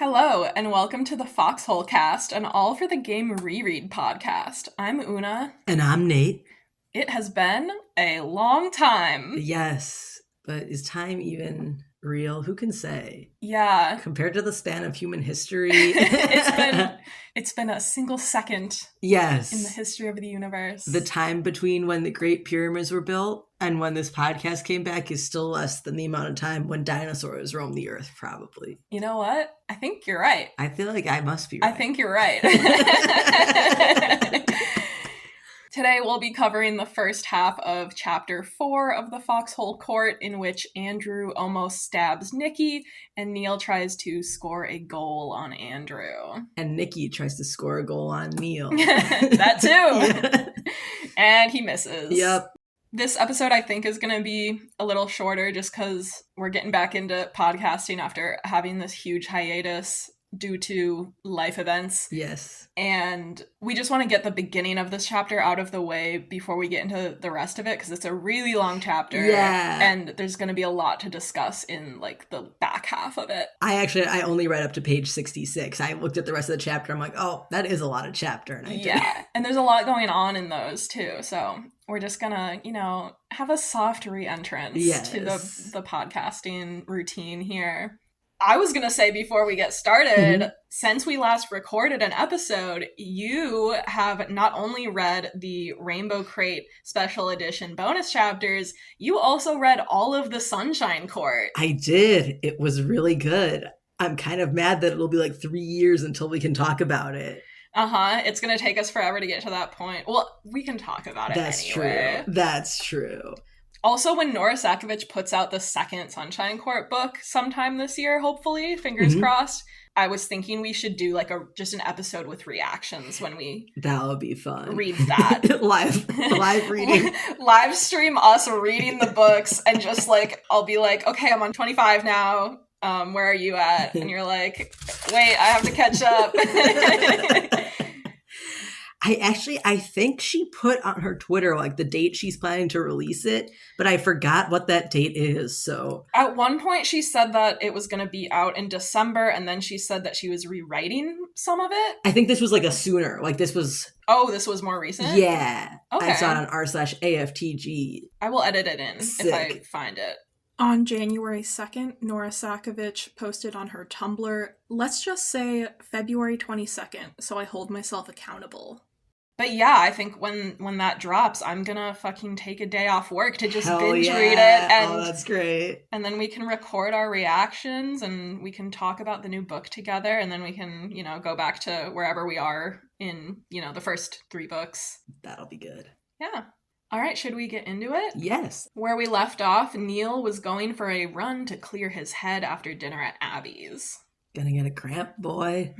Hello, and welcome to the Foxhole cast, an All for the Game reread podcast. I'm Una. And I'm Nate. It has been a long time. Yes, but is time even real? Who can say? Yeah. Compared to the span of human history. It's been a single second. Yes. In the history of the universe. The time between when the Great Pyramids were built and when this podcast came back is still less than the amount of time when dinosaurs roamed the earth, probably. You know what? I think you're right. I feel like I must be right. I think you're right. Today we'll be covering the first half of Chapter 4 of the Foxhole Court, in which Andrew almost stabs Nikki, and Neil tries to score a goal on Andrew. And Nikki tries to score a goal on Neil. That too! Yeah. And he misses. Yep. This episode, I think, is going to be a little shorter just because we're getting back into podcasting after having this huge hiatus due to life events. Yes. And we just want to get the beginning of this chapter out of the way before we get into the rest of it, because it's a really long chapter. Yeah. And there's going to be a lot to discuss in, like, the back half of it. I only read up to page 66. I looked at the rest of the chapter. I'm like, oh, that is a lot of chapter. And yeah. And there's a lot going on in those, too. So we're just gonna, have a soft re-entrance to the podcasting routine here. I was going to say before we get started, since we last recorded an episode, you have not only read the Rainbow Crate Special Edition bonus chapters, you also read all of the Sunshine Court. I did. It was really good. I'm kind of mad that it'll be like 3 years until we can talk about it. It's going to take us forever to get to that point. Well, we can talk about it anyway. That's true. Also, when Nora Sakovich puts out the second Sunshine Court book sometime this year, hopefully, fingers crossed, I was thinking we should do like just an episode with reactions when we that would be fun. Read that. live reading. Live stream us reading the books and just like, I'll be like, okay, I'm on 25 now. Where are you at? And you're like, wait, I have to catch up. I think she put on her Twitter like the date she's planning to release it, but I forgot what that date is. So at one point she said that it was going to be out in December, and then she said that she was rewriting some of it. I think this was like a sooner. Like this was. Oh, this was more recent? Yeah. Okay. I saw it on r/AFTG. I will edit it in Sick. if I find it. On January 2nd, Nora Sakovich posted on her Tumblr, let's just say February 22nd, so I hold myself accountable. But yeah, I think when that drops, I'm gonna fucking take a day off work to just binge read it. And, that's great. And then we can record our reactions and we can talk about the new book together, and then we can, go back to wherever we are in, the first 3 books. That'll be good. Yeah. All right, should we get into it? Yes. Where we left off, Neil was going for a run to clear his head after dinner at Abby's. Gonna get a cramp, boy.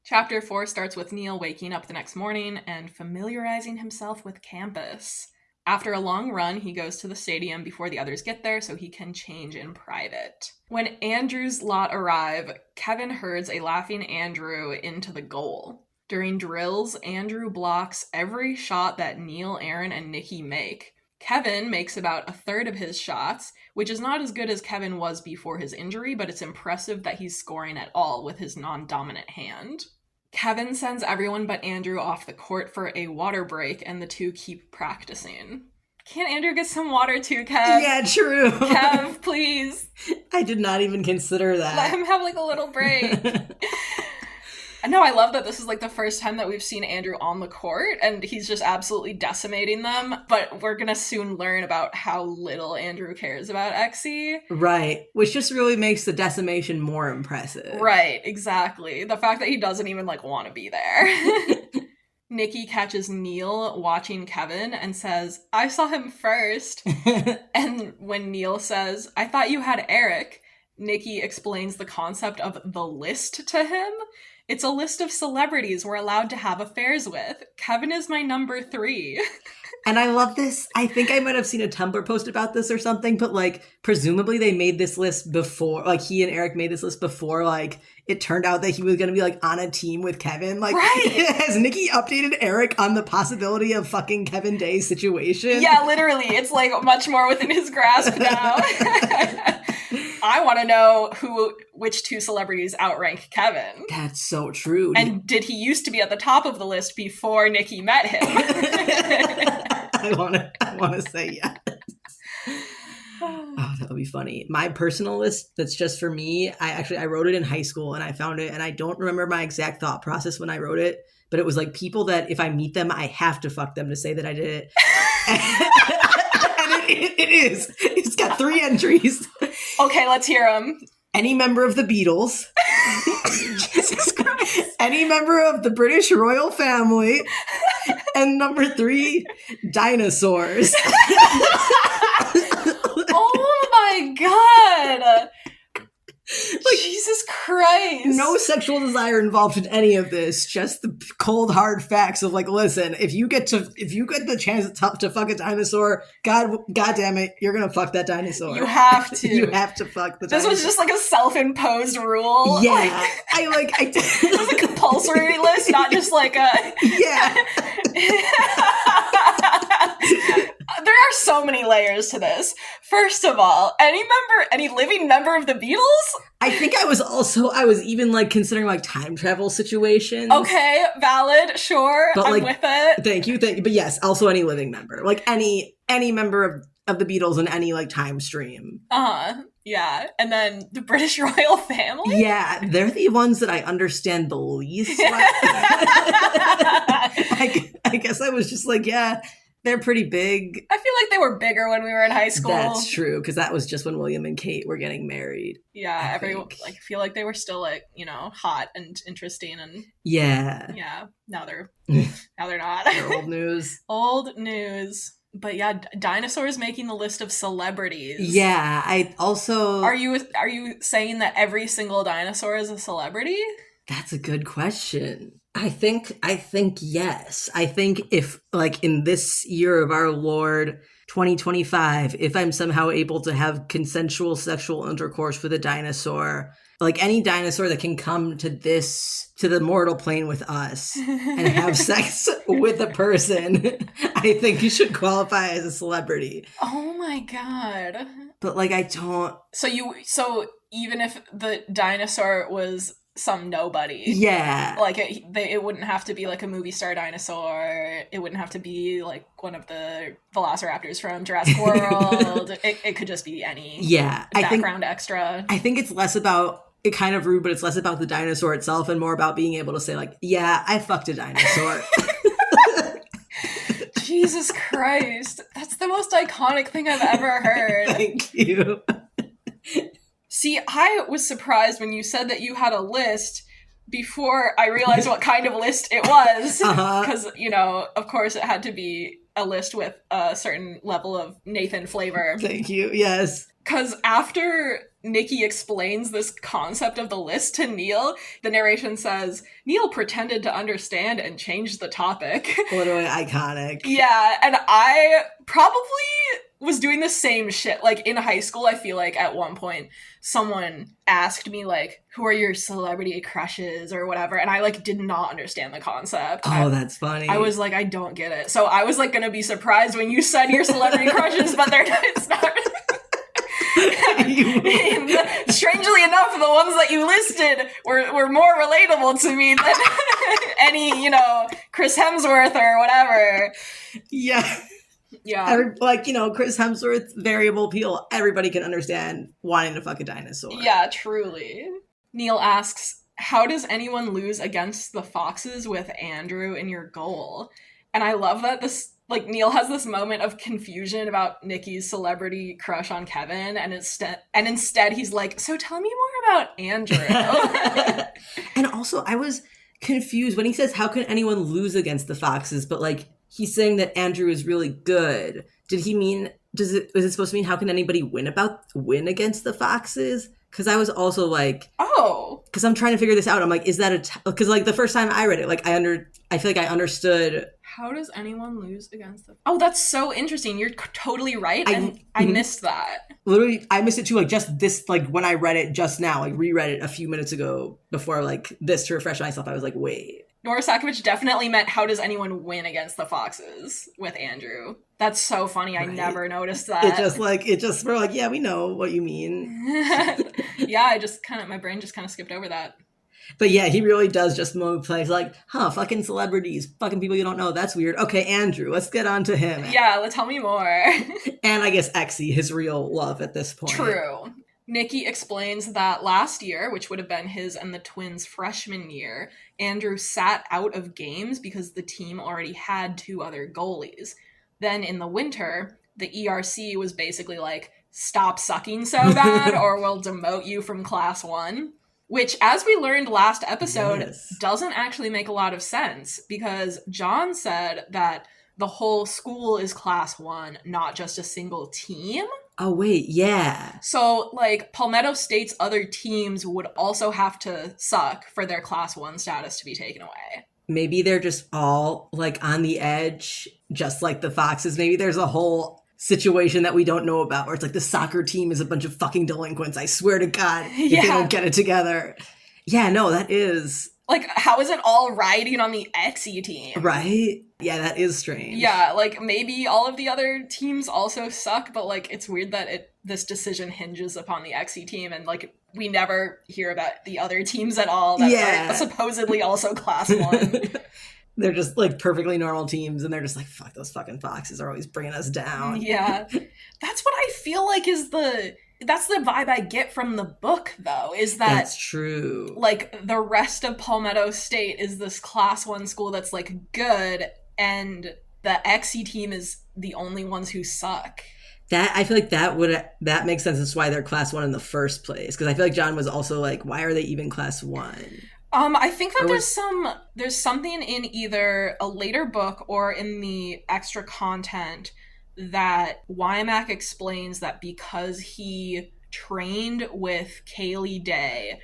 Chapter 4 starts with Neil waking up the next morning and familiarizing himself with campus. After a long run, he goes to the stadium before the others get there so he can change in private. When Andrew's lot arrive, Kevin herds a laughing Andrew into the goal. During drills, Andrew blocks every shot that Neil, Aaron, and Nikki make. Kevin makes about a third of his shots, which is not as good as Kevin was before his injury, but it's impressive that he's scoring at all with his non-dominant hand. Kevin sends everyone but Andrew off the court for a water break, and the two keep practicing. Can't Andrew get some water too, Kev? Yeah, true. Kev, please. I did not even consider that. Let him have like a little break. No, I love that this is like the first time that we've seen Andrew on the court, and he's just absolutely decimating them, but we're gonna soon learn about how little Andrew cares about Exy. Right, which just really makes the decimation more impressive. Right, exactly. The fact that he doesn't even like want to be there. Nikki catches Neil watching Kevin and says, I saw him first. And when Neil says, I thought you had Eric, Nikki explains the concept of the list to him. It's a list of celebrities we're allowed to have affairs with. Kevin is my number 3. And I love this. I think I might have seen a Tumblr post about this or something, but like presumably they made this list before, like he and Eric made this list before, like it turned out that he was going to be like on a team with Kevin. Like, right. Has Nikki updated Eric on the possibility of fucking Kevin Day's situation? Yeah, literally. It's like much more within his grasp now. I want to know which two celebrities outrank Kevin. That's so true. And did he used to be at the top of the list before Nikki met him? I want to say yes. Oh, that would be funny. My personal list that's just for me, I wrote it in high school and I found it, and I don't remember my exact thought process when I wrote it, but it was like people that if I meet them, I have to fuck them to say that I did it. And it is. It's got 3 entries. Okay, let's hear them. Any member of the Beatles. Jesus Christ. Any member of the British royal family. And number 3, dinosaurs. Oh my god! Like, Jesus Christ. No sexual desire involved in any of this. Just the cold hard facts of like, listen, if you get the chance to fuck a dinosaur, God damn it, you're gonna fuck that dinosaur. You have to. You have to fuck the This dinosaur. was just like a self-imposed rule. Yeah. It was a compulsory list, not just like a Yeah. There are so many layers to this. First of all, any living member of the Beatles? I think I was even like considering like time travel situations. Okay, valid, sure, But, I'm like, with it. Thank you. But yes, also any living member. Like any member of the Beatles in any like time stream. Yeah. And then the British royal family? Yeah, they're the ones that I understand the least. I guess I was just like, yeah, they're pretty big. I feel like they were bigger when we were in high school. That's true, because that was just when William and Kate were getting married. Yeah, I feel like they were still like, hot and interesting, and yeah. Now they're not. They're old news. Old news. But yeah, dinosaurs making the list of celebrities. Yeah, I also... Are you saying that every single dinosaur is a celebrity? That's a good question. I think yes. I think if like in this year of our Lord 2025, if I'm somehow able to have consensual sexual intercourse with a dinosaur, like any dinosaur that can come to the mortal plane with us and have sex with a person, I think you should qualify as a celebrity. Oh my god. But like I don't. So even if the dinosaur was some nobody. Yeah. Like it wouldn't have to be like a movie star dinosaur. It wouldn't have to be like one of the velociraptors from Jurassic World. it could just be any background extra. I think it's less about it, kind of rude, but it's less about the dinosaur itself and more about being able to say like, yeah, I fucked a dinosaur. Jesus Christ. That's the most iconic thing I've ever heard. Thank you. See, I was surprised when you said that you had a list before I realized what kind of list it was. Because, of course it had to be a list with a certain level of Nathan flavor. Thank you, yes. Because after Nikki explains this concept of the list to Neil, the narration says, Neil pretended to understand and changed the topic. Literally iconic. Yeah, and I probably was doing the same shit. Like, in high school, I feel like at one point, someone asked me, like, who are your celebrity crushes or whatever, and I, like, did not understand the concept. That's funny. I was like, I don't get it. So I was, like, gonna be surprised when you said your celebrity crushes, but it's not... Strangely enough, the ones that you listed were more relatable to me than any, Chris Hemsworth or whatever. Yeah. Chris Hemsworth's variable appeal, everybody can understand wanting to fuck a dinosaur. Yeah, truly. Neil asks, how does anyone lose against the Foxes with Andrew in your goal? And I love that Neil has this moment of confusion about Nikki's celebrity crush on Kevin, and instead he's like, so tell me more about Andrew. And also, I was confused when he says, how can anyone lose against the Foxes? But like, he's saying that Andrew is really good. Did he mean, is it supposed to mean how can anybody win against the Foxes? Because I was also like, oh, because I'm trying to figure this out. I'm like, is that because like the first time I read it, like I feel like I understood. How does anyone lose against the... Oh, that's so interesting. You're totally right. I missed that. Literally, I missed it too. Like just this, like when I read it just now, like reread it a few minutes ago before like this to refresh myself. I was like, wait. Nora Sakovich definitely meant how does anyone win against the Foxes with Andrew. That's so funny. I never noticed that. We're like, yeah, we know what you mean. Yeah, my brain just kind of skipped over that. But yeah, he really does just moment plays like, fucking celebrities, fucking people you don't know. That's weird. Okay, Andrew, let's get on to him. Yeah, tell me more. And I guess Exie, his real love at this point. True. Nikki explains that last year, which would have been his and the twins' freshman year, Andrew sat out of games because the team already had 2 other goalies. Then in the winter, the ERC was basically like, stop sucking so bad or we'll demote you from Class 1. Which, as we learned last episode, doesn't actually make a lot of sense because John said that the whole school is Class 1, not just a single team. Oh, wait, yeah. So, like, Palmetto State's other teams would also have to suck for their Class 1 status to be taken away. Maybe they're just all, like, on the edge, just like the Foxes. Maybe there's a whole situation that we don't know about where it's like the soccer team is a bunch of fucking delinquents. I swear to God, if they don't get it together. Yeah, no, that is... Like, how is it all riding on the Exie team? Right? Yeah, that is strange. Yeah, like, maybe all of the other teams also suck, but, like, it's weird that this decision hinges upon the Exie team, and, like, we never hear about the other teams at all that are supposedly also Class 1. They're just, like, perfectly normal teams, and they're just like, fuck, those fucking Foxes are always bringing us down. Yeah. That's what I feel like that's the vibe I get from the book, though, is that... That's true. Like, the rest of Palmetto State is this Class 1 school that's, like, good, and the Exie team is the only ones who suck. I feel like that makes sense. That's why they're Class 1 in the first place. Because I feel like John was also like, why are they even Class 1? I think that there's something in either a later book or in the extra content that Wymack explains that because he trained with Kaylee Day,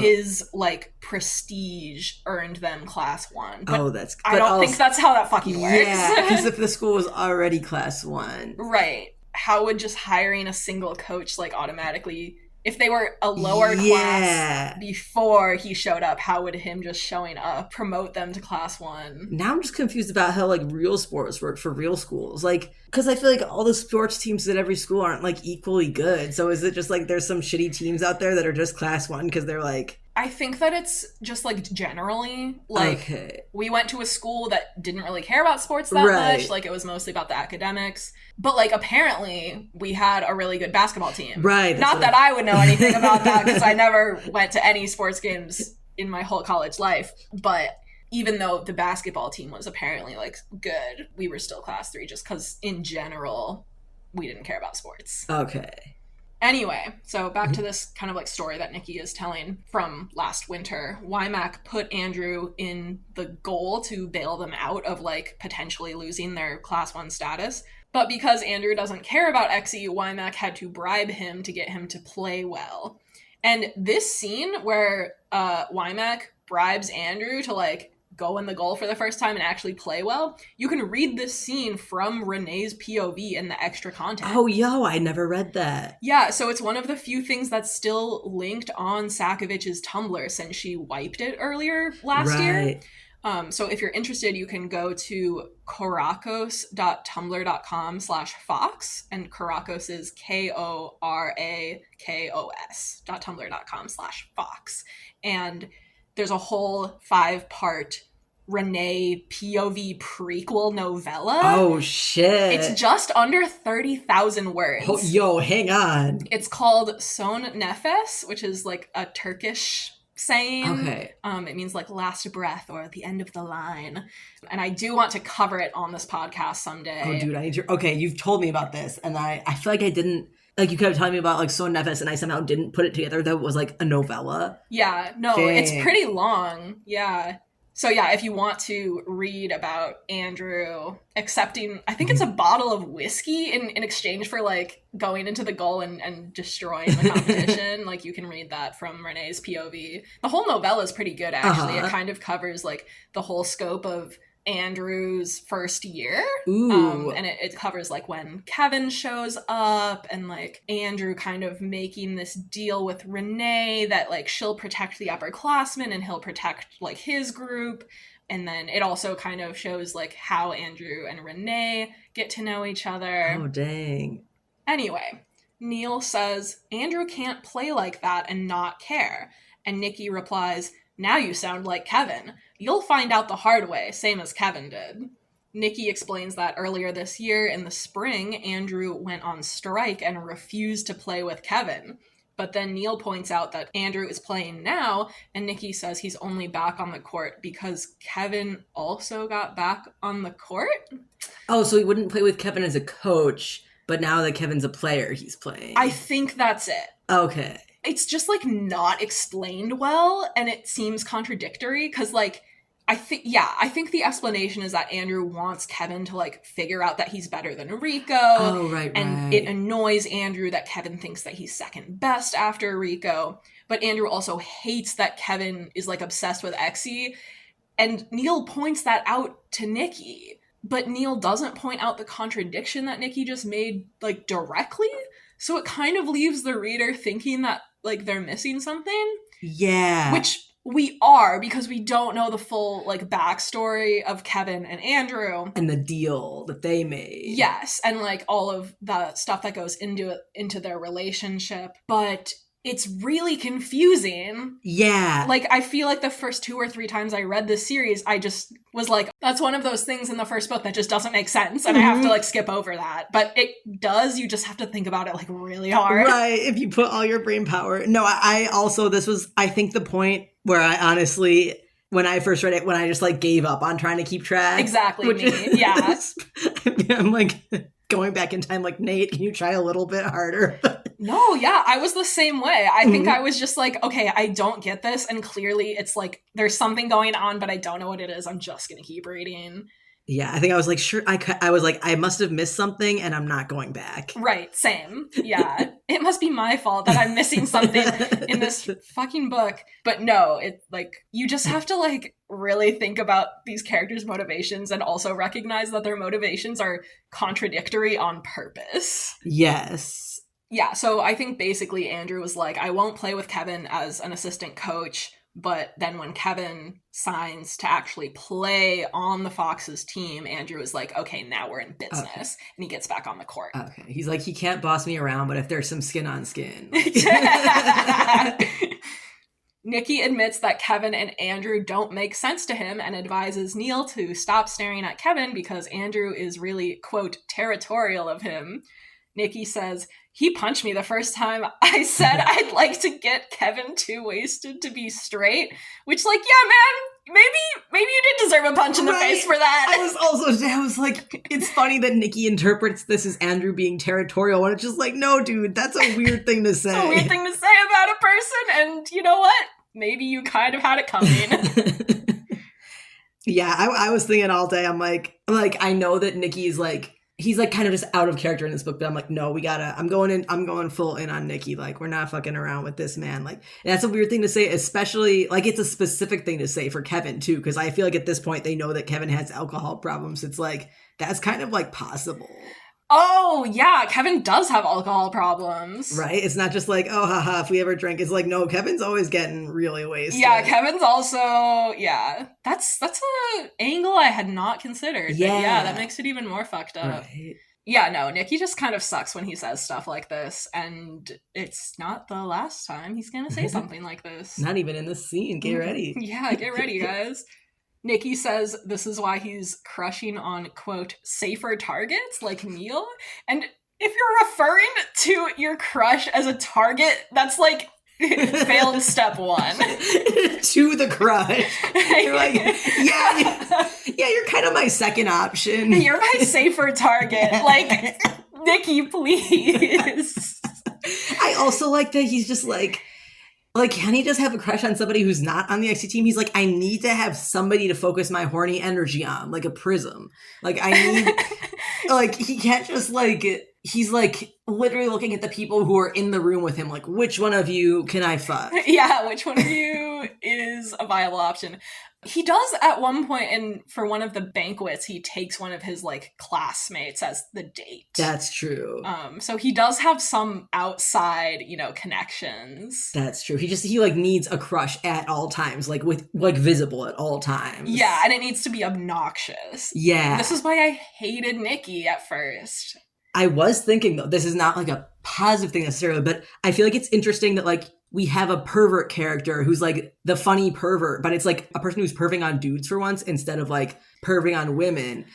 his, like, prestige earned them Class 1. But I don't think that's how that fucking works. Yeah, because if the school was already Class 1. Right. How would just hiring a single coach, like, automatically... If they were a lower class before he showed up, how would him just showing up promote them to Class 1? Now I'm just confused about how, like, real sports work for real schools. Like, because I feel like all the sports teams at every school aren't, like, equally good. So is it just, like, there's some shitty teams out there that are just Class 1 because they're, like... I think that it's just, like, generally, like, we went to a school that didn't really care about sports that much. Like, it was mostly about the academics. But, like, apparently we had a really good basketball team. Right. Not that I would know anything about that because I never went to any sports games in my whole college life. But even though the basketball team was apparently, like, good, we were still Class 3 just because, in general, we didn't care about sports. Okay. Anyway, so back to this kind of, like, story that Nikki is telling from last winter. Wymack put Andrew in the goal to bail them out of, like, potentially losing their Class 1 status. But because Andrew doesn't care about Exie, Wymack had to bribe him to get him to play well. And this scene where Wymack bribes Andrew to, like, go in the goal for the first time and actually play well, you can read this scene from Renee's POV in the extra content. Oh, yo, I never read that. Yeah, so it's one of the few things that's still linked on Sakovich's Tumblr since she wiped it earlier last year. So if you're interested, you can go to korakos.tumblr.com/fox, and Korakos is KORAKOS.tumblr.com/fox. And there's a whole 5-part Renee POV prequel novella. Oh, shit. It's just under 30,000 words. Oh, yo, hang on. It's called Son Nefes, which is, like, a Turkish saying. Okay. It means, like, last breath or the end of the line. And I do want to cover it on this podcast someday. Oh, dude, I need to... Okay, you've told me about this, and I feel like I didn't... Like, you kept telling me about, like, Son Nefes, and I somehow didn't put it together that it was, like, a novella. Yeah, no, It's pretty long. Yeah. So, yeah, if you want to read about Andrew accepting, I think it's a bottle of whiskey in exchange for, like, going into the goal and destroying the competition, like, you can read that from Renee's POV. The whole novella is pretty good, actually. It kind of covers, like, the whole scope of Andrew's first year. Ooh. And it covers like when Kevin shows up and like Andrew kind of making this deal with Renee that like she'll protect the upperclassmen and he'll protect like his group. And then it also kind of shows like how Andrew and Renee get to know each other. Oh, dang. Anyway, Neil says Andrew can't play like that and not care. And Nikki replies, "Now you sound like Kevin. You'll find out the hard way, same as Kevin did." Nikki explains that earlier this year in the spring, Andrew went on strike and refused to play with Kevin. But then Neil points out that Andrew is playing now, and Nikki says he's only back on the court because Kevin also got back on the court? Oh, so he wouldn't play with Kevin as a coach, but now that Kevin's a player, he's playing. I think that's it. Okay. It's just like not explained well, and it seems contradictory because like I think the explanation is that Andrew wants Kevin to like figure out that he's better than Rico. Oh, right. And it annoys Andrew that Kevin thinks that he's second best after Rico. But Andrew also hates that Kevin is like obsessed with Exy. And Neil points that out to Nikki. But Neil doesn't point out the contradiction that Nikki just made like directly. So it kind of leaves the reader thinking that like they're missing something. Yeah. Which we are, because we don't know the full like backstory of Kevin and Andrew. And the deal that they made. Yes, and like all of the stuff that goes into their relationship. But it's really confusing. Yeah. Like, I feel like the first 2 or 3 times I read this series, I just was like, that's one of those things in the first book that just doesn't make sense, and I have to, like, skip over that. But it does, you just have to think about it, like, really hard. Right, if you put all your brain power. No, I also, this was, I think, the point where I honestly, when I first read it, when I just, like, gave up on trying to keep track. Exactly, yeah. I'm, like, going back in time, like, Nate, can you try a little bit harder? No, yeah, I was the same way. I think I was just like, okay, I don't get this, and clearly it's like, there's something going on, but I don't know what it is. I'm just gonna keep reading. Yeah, I think I was like, sure, I was like, I must have missed something, and I'm not going back. Right, same. Yeah. It must be my fault that I'm missing something in this fucking book. But no, it, like, you just have to, like, really think about these characters' motivations and also recognize that their motivations are contradictory on purpose. Yes. Yeah, so I think basically Andrew was like, I won't play with Kevin as an assistant coach, but then when Kevin signs to actually play on the Foxes team, Andrew is like, okay, now we're in business. Okay. And he gets back on the court. Okay. He's like, he can't boss me around, but if there's some skin on skin. Nikki admits that Kevin and Andrew don't make sense to him and advises Neil to stop staring at Kevin because Andrew is really, quote, territorial of him. Nikki says, he punched me the first time I said I'd like to get Kevin too wasted to be straight. Which, like, yeah, man, maybe you did deserve a punch in the face for that. I was like, it's funny that Nikki interprets this as Andrew being territorial, when it's just like, no, dude, that's a weird thing to say. It's a weird thing to say about a person, and you know what? Maybe you kind of had it coming. Yeah, I was thinking all day, I'm like, I know that Nikki's like, he's like kind of just out of character in this book, but I'm like, no, I'm going full in on Nikki. Like, we're not fucking around with this, man. Like, that's a weird thing to say, especially, like, it's a specific thing to say for Kevin too, because I feel like at this point they know that Kevin has alcohol problems. It's like, that's kind of like possible. Oh, yeah, Kevin does have alcohol problems. Right? It's not just like, oh, haha, if we ever drink. It's like, no, Kevin's always getting really wasted. Yeah, Kevin's also, yeah. That's an angle I had not considered. Yeah. But yeah, that makes it even more fucked up. Right. Yeah, no, Nikki just kind of sucks when he says stuff like this, and it's not the last time he's gonna say something like this. Not even in this scene. Get ready. Yeah, get ready, guys. Nikki says this is why he's crushing on, quote, safer targets like Neil. And if you're referring to your crush as a target, that's like failed step 1. To the crush. You're like, yeah, you're kind of my second option. You're my safer target. Like, Nikki, please. I also like that he's just like, can he just have a crush on somebody who's not on the XC team? He's like, I need to have somebody to focus my horny energy on, like a prism. Like, I need, like, he can't just, like, he's, like, literally looking at the people who are in the room with him, like, which one of you can I fuck? Yeah, which one of you is is a viable option. He does at one point, and for one of the banquets, he takes one of his like classmates as the date. That's true. So he does have some outside, connections. That's true. He like needs a crush at all times, like visible at all times. Yeah, and it needs to be obnoxious. Yeah. This is why I hated Nikki at first. I was thinking, though, this is not like a positive thing necessarily, but I feel like it's interesting that like we have a pervert character who's like the funny pervert, but it's like a person who's perving on dudes for once instead of like perving on women.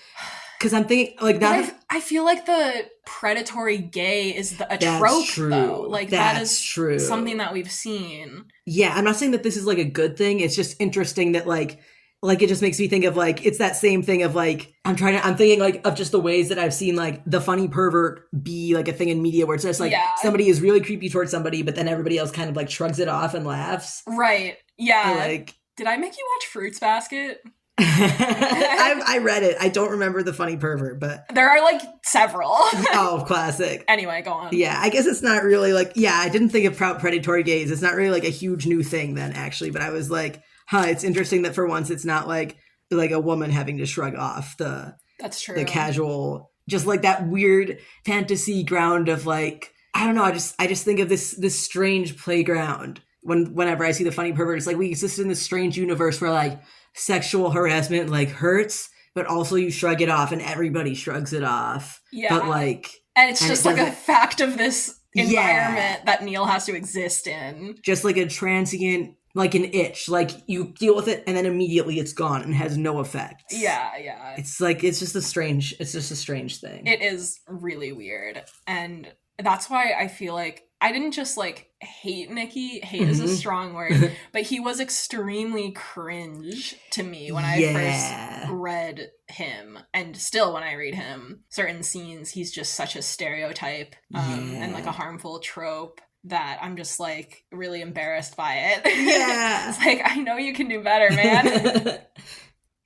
Because I'm thinking like that. I feel like the predatory gay is a That's trope, true. though. Like That's that is true. something that we've seen. Yeah, I'm not saying that this is like a good thing. It's just interesting that like it just makes me think of like it's that same thing of like I'm thinking like of just the ways that I've seen like the funny pervert be like a thing in media where it's just like somebody is really creepy towards somebody, but then everybody else kind of like shrugs it off and laughs. Right. Yeah. Like, did I make you watch Fruits Basket? I read it. I don't remember the funny pervert, but there are like several. Oh, classic. Anyway, go on. Yeah, I guess it's not really like I didn't think of predatory gays. It's not really like a huge new thing then actually, but I was like, it's interesting that for once it's not like a woman having to shrug off that's true. The casual, just like that weird fantasy ground of like, I don't know, I just think of this strange playground whenever I see the funny pervert. It's like we exist in this strange universe where like sexual harassment like hurts, but also you shrug it off and everybody shrugs it off. Yeah. But like, and it's just like a fact of this environment that Neil has to exist in. Just like a transient, like an itch, like you deal with it and then immediately it's gone and has no effect. Yeah. It's like, it's just a strange thing. It is really weird. And that's why I feel like I didn't just like hate Nikki. Hate is a strong word, but he was extremely cringe to me when I first read him, and still when I read him, certain scenes, he's just such a stereotype and like a harmful trope that I'm just like really embarrassed by it. Yeah. It's like, I know you can do better, man.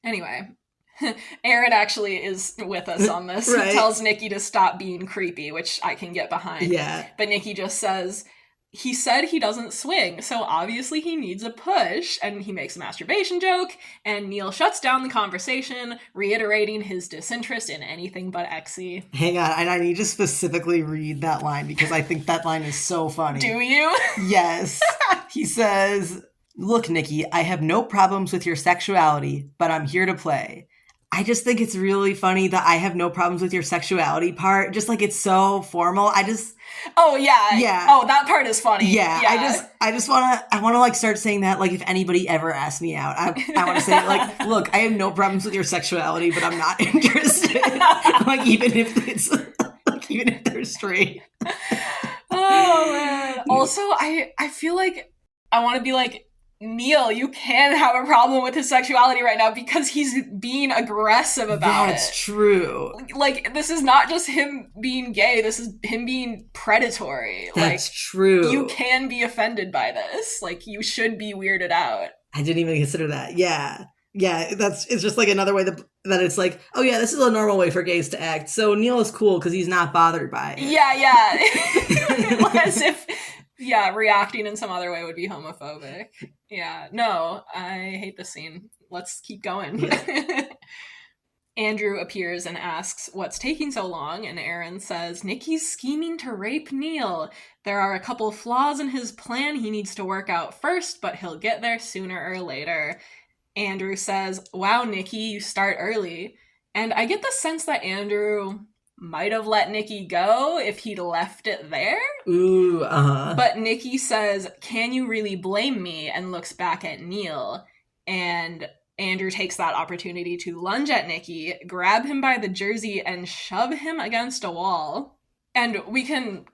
Anyway. Aaron actually is with us on this. Right. He tells Nikki to stop being creepy, which I can get behind. Yeah. But Nikki just says, he said he doesn't swing, so obviously he needs a push, and he makes a masturbation joke, and Neil shuts down the conversation, reiterating his disinterest in anything but Exy. Hang on, and I need to specifically read that line because I think that line is so funny. Do you? Yes. He says, "Look, Nikki, I have no problems with your sexuality, but I'm here to play." I just think it's really funny that I have no problems with your sexuality part. Just like it's so formal. Oh yeah. Yeah. Oh, that part is funny. Yeah. I just want to like start saying that like if anybody ever asks me out, I want to say like, look, I have no problems with your sexuality, but I'm not interested. Like even if they're straight. Oh man. Also, I feel like I want to be like, Neil, you can have a problem with his sexuality right now because he's being aggressive about it. That's true. Like, this is not just him being gay, this is him being predatory. That's like, true. You can be offended by this. Like, you should be weirded out. I didn't even consider that. Yeah. Yeah, it's just like another way that it's like, oh yeah, this is a normal way for gays to act. So Neil is cool because he's not bothered by it. Yeah. As if... Yeah, reacting in some other way would be homophobic. Yeah, no, I hate this scene. Let's keep going. Yeah. Andrew appears and asks, what's taking so long? And Aaron says, Nikki's scheming to rape Neil. There are a couple flaws in his plan he needs to work out first, but he'll get there sooner or later. Andrew says, wow, Nikki, you start early. And I get the sense that Andrew might have let Nikki go if he'd left it there. Ooh, uh-huh. But Nikki says, can you really blame me? And looks back at Neil. And Andrew takes that opportunity to lunge at Nikki, grab him by the jersey, and shove him against a wall. And we can,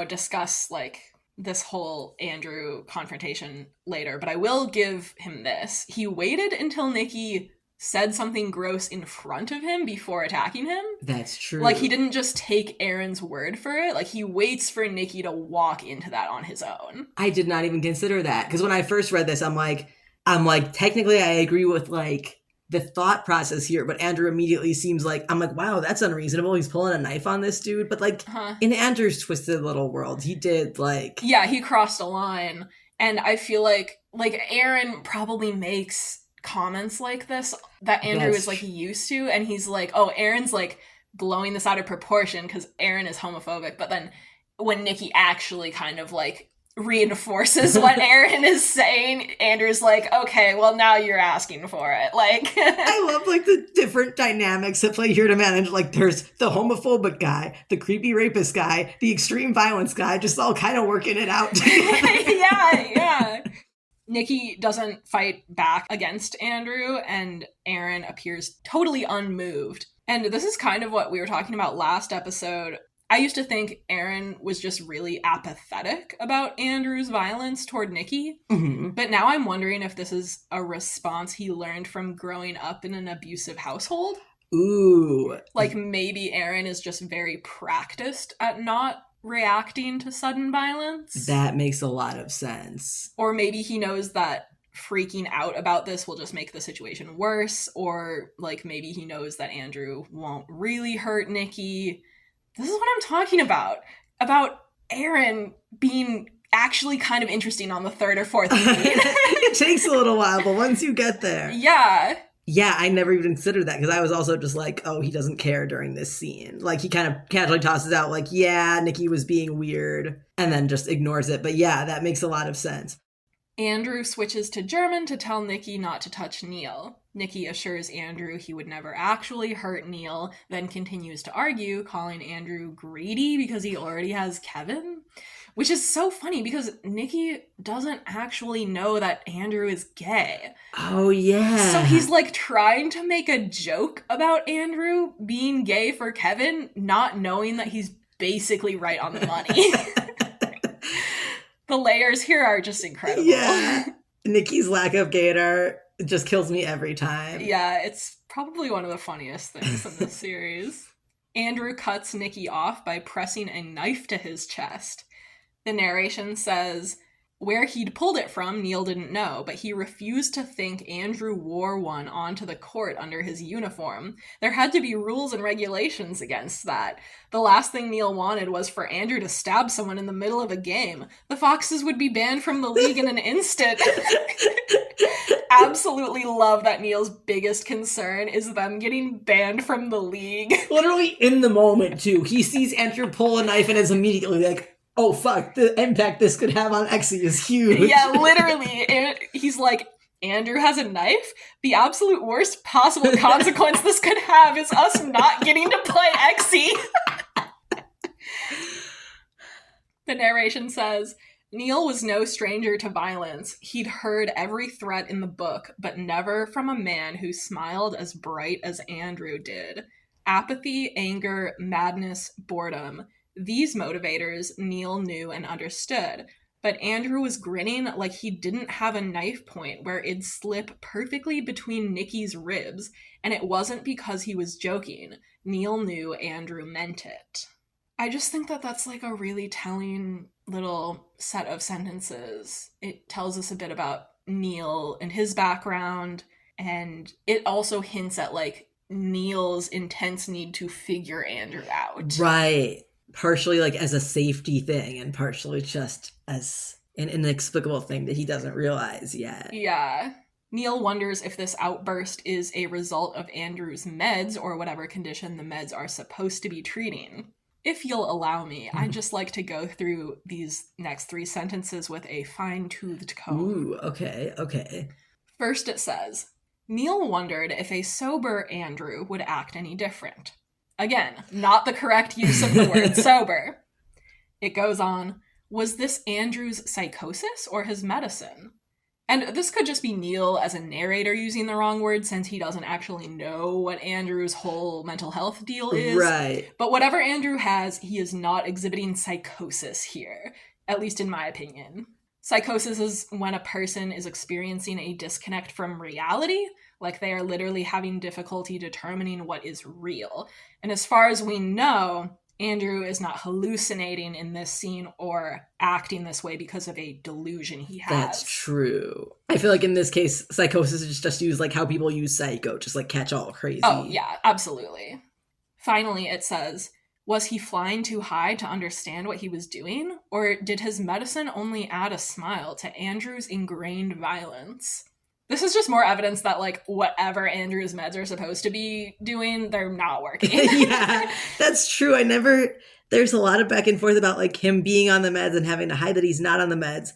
discuss, like, this whole Andrew confrontation later, but I will give him this. He waited until Nikki said something gross in front of him before attacking him. That's true. Like, he didn't just take Aaron's word for it. Like, he waits for Nikki to walk into that on his own. I did not even consider that. Because when I first read this, I'm like, technically I agree with, like, the thought process here, but Andrew immediately seems like, I'm like, wow, that's unreasonable. He's pulling a knife on this dude. But, like, in Andrew's twisted little world, he did, like... Yeah, he crossed a line. And I feel like Aaron probably makes comments like this that Andrew is like used to, and he's like, oh, Aaron's like blowing this out of proportion because Aaron is homophobic. But then when Nikki actually kind of like reinforces what Aaron is saying, Andrew's like, okay, well, now you're asking for it. Like, I love like the different dynamics at play here to manage. Like, there's the homophobic guy, the creepy rapist guy, the extreme violence guy, just all kind of working it out. Yeah. Nikki doesn't fight back against Andrew, and Aaron appears totally unmoved. And this is kind of what we were talking about last episode. I used to think Aaron was just really apathetic about Andrew's violence toward Nikki. Mm-hmm. But now I'm wondering if this is a response he learned from growing up in an abusive household. Ooh. Like maybe Aaron is just very practiced at not reacting to sudden violence. That makes a lot of sense. Or maybe he knows that freaking out about this will just make the situation worse. Or like maybe he knows that Andrew won't really hurt Nikki. This is what I'm talking about Aaron being actually kind of interesting on the third or fourth meeting. It takes a little while, but once you get there. Yeah. Yeah, I never even considered that because I was also just like, oh, he doesn't care during this scene. Like, he kind of casually tosses out like, yeah, Nikki was being weird, and then just ignores it. But yeah, that makes a lot of sense. Andrew switches to German to tell Nikki not to touch Neil. Nikki assures Andrew he would never actually hurt Neil, then continues to argue, calling Andrew greedy because he already has Kevin. Which is so funny because Nikki doesn't actually know that Andrew is gay. Oh, yeah. So he's like trying to make a joke about Andrew being gay for Kevin, not knowing that he's basically right on the money. The layers here are just incredible. Yeah. Nikki's lack of gaydar just kills me every time. Yeah, it's probably one of the funniest things in this series. Andrew cuts Nikki off by pressing a knife to his chest. The narration says, where he'd pulled it from, Neil didn't know, but he refused to think Andrew wore one onto the court under his uniform. There had to be rules and regulations against that. The last thing Neil wanted was for Andrew to stab someone in the middle of a game. The Foxes would be banned from the league in an instant. Absolutely love that Neil's biggest concern is them getting banned from the league. Literally in the moment, too. He sees Andrew pull a knife and is immediately like, oh, fuck, the impact this could have on Exy is huge. Yeah, literally. And he's like, Andrew has a knife? The absolute worst possible consequence this could have is us not getting to play Exy. The narration says, Neil was no stranger to violence. He'd heard every threat in the book, but never from a man who smiled as bright as Andrew did. Apathy, anger, madness, boredom. These motivators Neil knew and understood, but Andrew was grinning like he didn't have a knife point where it'd slip perfectly between Nikki's ribs, and it wasn't because he was joking. Neil knew Andrew meant it. I just think that that's like a really telling little set of sentences. It tells us a bit about Neil and his background, and it also hints at like Neil's intense need to figure Andrew out. Right. Partially like as a safety thing and partially just as an inexplicable thing that he doesn't realize yet. Yeah. Neil wonders if this outburst is a result of Andrew's meds or whatever condition the meds are supposed to be treating. If you'll allow me, I'd just like to go through these next 3 sentences with a fine-toothed comb. Ooh, okay. First it says, Neil wondered if a sober Andrew would act any different. Again, not the correct use of the word sober. It goes on, was this Andrew's psychosis or his medicine? And this could just be Neil as a narrator using the wrong word since he doesn't actually know what Andrew's whole mental health deal is. Right. But whatever Andrew has, he is not exhibiting psychosis here, at least in my opinion. Psychosis is when a person is experiencing a disconnect from reality, like they are literally having difficulty determining what is real. And as far as we know, Andrew is not hallucinating in this scene or acting this way because of a delusion he has. That's true. I feel like in this case, psychosis is just used like how people use psycho, just like catch all crazy. Oh, yeah, absolutely. Finally, it says, Was he flying too high to understand what he was doing? Or did his medicine only add a smile to Andrew's ingrained violence? This is just more evidence that, like, whatever Andrew's meds are supposed to be doing, they're not working. Yeah, that's true. There's a lot of back and forth about, like, him being on the meds and having to hide that he's not on the meds.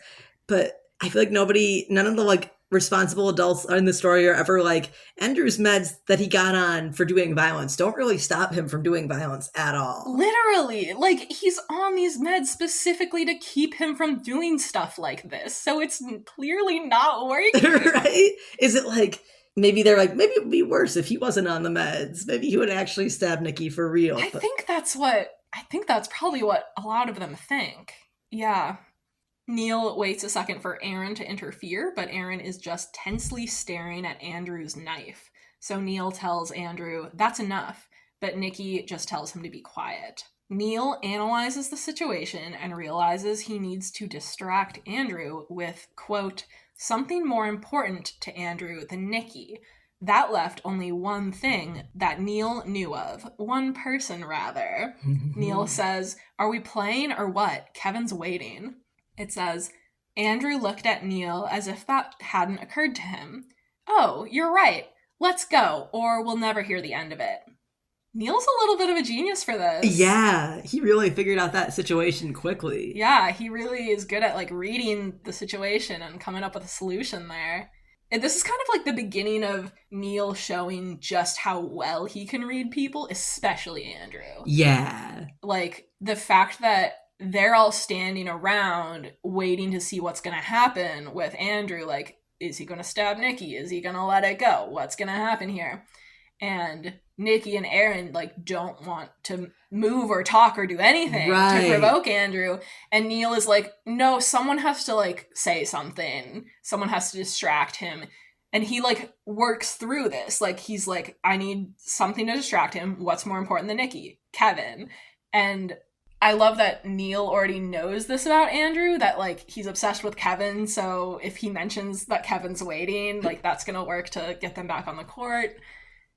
But I feel like none of the, like, responsible adults in the story are ever like, Andrew's meds that he got on for doing violence don't really stop him from doing violence at all. Literally. Like, he's on these meds specifically to keep him from doing stuff like this. So it's clearly not working. Right? Is it like, maybe they're like, maybe it would be worse if he wasn't on the meds. Maybe he would actually stab Nikki for real. I think that's probably what a lot of them think. Yeah. Neil waits a second for Aaron to interfere, but Aaron is just tensely staring at Andrew's knife. So Neil tells Andrew, that's enough, but Nikki just tells him to be quiet. Neil analyzes the situation and realizes he needs to distract Andrew with, quote, something more important to Andrew than Nikki. That left only one thing that Neil knew of. One person, rather. Neil says, are we playing or what? Kevin's waiting. It says, Andrew looked at Neil as if that hadn't occurred to him. Oh, you're right. Let's go, or we'll never hear the end of it. Neil's a little bit of a genius for this. Yeah, he really figured out that situation quickly. Yeah, he really is good at, like, reading the situation and coming up with a solution there. And this is kind of like the beginning of Neil showing just how well he can read people, especially Andrew. Yeah. Like, the fact that they're all standing around waiting to see what's going to happen with Andrew. Like, is he going to stab Nikki? Is he going to let it go? What's going to happen here? And Nikki and Aaron, like, don't want to move or talk or do anything to provoke Andrew. And Neil is like, no, someone has to, like, say something. Someone has to distract him. And he, like, works through this. Like, he's like, I need something to distract him. What's more important than Nikki? Kevin. And I love that Neil already knows this about Andrew, that, like, he's obsessed with Kevin, so if he mentions that Kevin's waiting, like, that's gonna work to get them back on the court.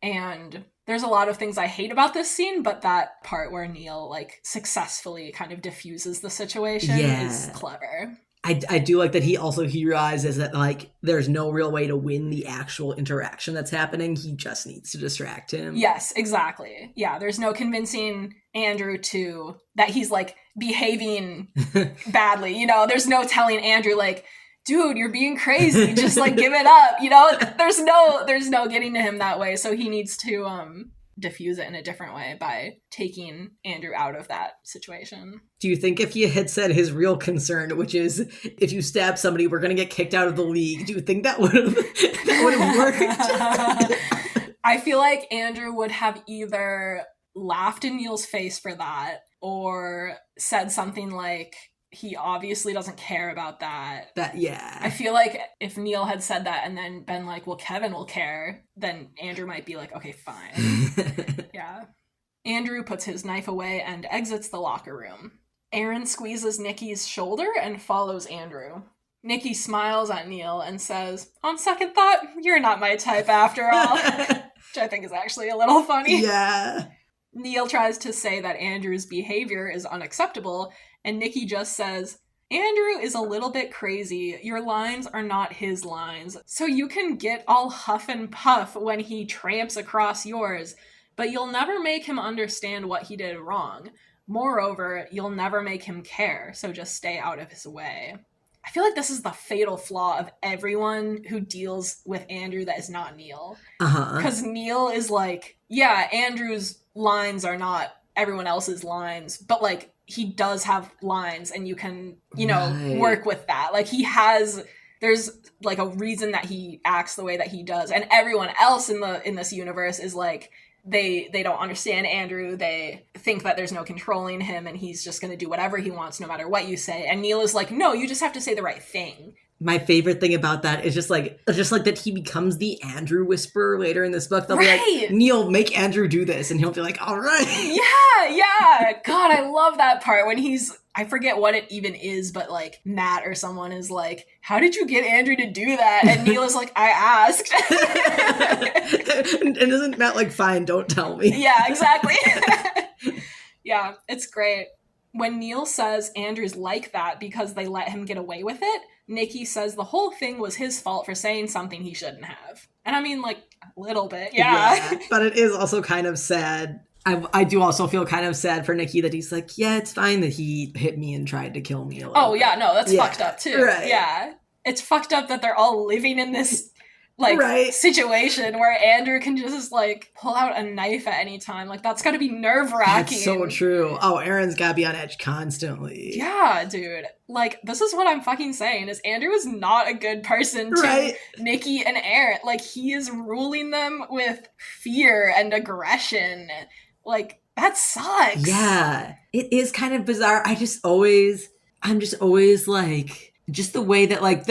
And there's a lot of things I hate about this scene, but that part where Neil, like, successfully kind of diffuses the situation is clever. I do like that he realizes that, like, there's no real way to win the actual interaction that's happening. He just needs to distract him. Yes, exactly. Yeah, there's no convincing Andrew that he's, like, behaving badly. You know, there's no telling Andrew, like, dude, you're being crazy. Just, like, give it up. You know, there's no getting to him that way. So he needs to diffuse it in a different way by taking Andrew out of that situation. Do you think if he had said his real concern, which is if you stab somebody, we're going to get kicked out of the league, do you think that would have worked? I feel like Andrew would have either laughed in Neil's face for that or said something like, he obviously doesn't care about that. I feel like if Neil had said that and then been like, well, Kevin will care, then Andrew might be like, okay, fine. Yeah. Andrew puts his knife away and exits the locker room. Aaron squeezes Nikki's shoulder and follows Andrew. Nikki smiles at Neil and says, on second thought, you're not my type after all. Which I think is actually a little funny. Yeah. Neil tries to say that Andrew's behavior is unacceptable, and Nikki just says, Andrew is a little bit crazy. Your lines are not his lines. So you can get all huff and puff when he tramps across yours, but you'll never make him understand what he did wrong. Moreover, you'll never make him care, so just stay out of his way. I feel like this is the fatal flaw of everyone who deals with Andrew that is not Neil. Because Neil is like, yeah, Andrew's lines are not everyone else's lines, but, like, he does have lines and you can, you know, work with that. Like, there's, like, a reason that he acts the way that he does. And everyone else in this universe is like, they don't understand Andrew. They think that there's no controlling him and he's just going to do whatever he wants no matter what you say. And Neil is like, no, you just have to say the right thing. My favorite thing about that is just like that he becomes the Andrew whisperer later in this book. They'll be like, Neil, make Andrew do this. And he'll be like, all right. Yeah. God, I love that part when I forget what it even is, but, like, Matt or someone is like, how did you get Andrew to do that? And Neil is like, I asked. And isn't Matt like, fine, don't tell me? Yeah, exactly. Yeah, it's great. When Neil says Andrew's like that because they let him get away with it, Nikki says the whole thing was his fault for saying something he shouldn't have. And I mean, like, a little bit, yeah. But it is also kind of sad. I do also feel kind of sad for Nikki that he's like, yeah, it's fine that he hit me and tried to kill me. Oh, yeah, no, that's fucked up, too. Right. Yeah. It's fucked up that they're all living in this situation where Andrew can just like pull out a knife at any time. Like that's gotta be nerve-wracking. That's so true. Oh, Aaron's gotta be on edge constantly. Yeah, dude. Like this is what I'm fucking saying is Andrew is not a good person to Nikki and Aaron. Like he is ruling them with fear and aggression. Like that sucks. Yeah. It is kind of bizarre. I'm just always like just the way that like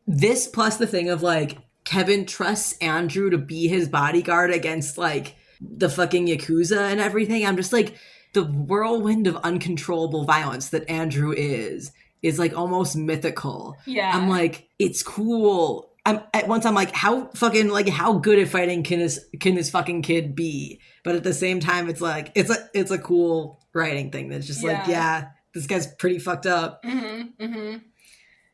this plus the thing of like Kevin trusts Andrew to be his bodyguard against like the fucking Yakuza and everything. I'm just like the whirlwind of uncontrollable violence that Andrew is like almost mythical. Yeah. I'm like, it's cool. I'm like, how good at fighting can this fucking kid be? But at the same time, it's like it's a cool writing thing that's just like, yeah, this guy's pretty fucked up. Mm-hmm, mm-hmm.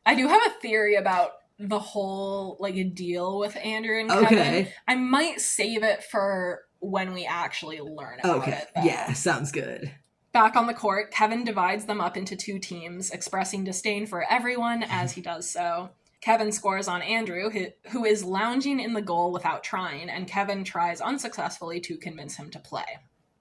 I do have a theory about the whole like deal with Andrew and Kevin. I might save it for when we actually learn about it. Though. Yeah, sounds good. Back on the court, Kevin divides them up into two teams, expressing disdain for everyone as he does so. Kevin scores on Andrew, who is lounging in the goal without trying, and Kevin tries unsuccessfully to convince him to play.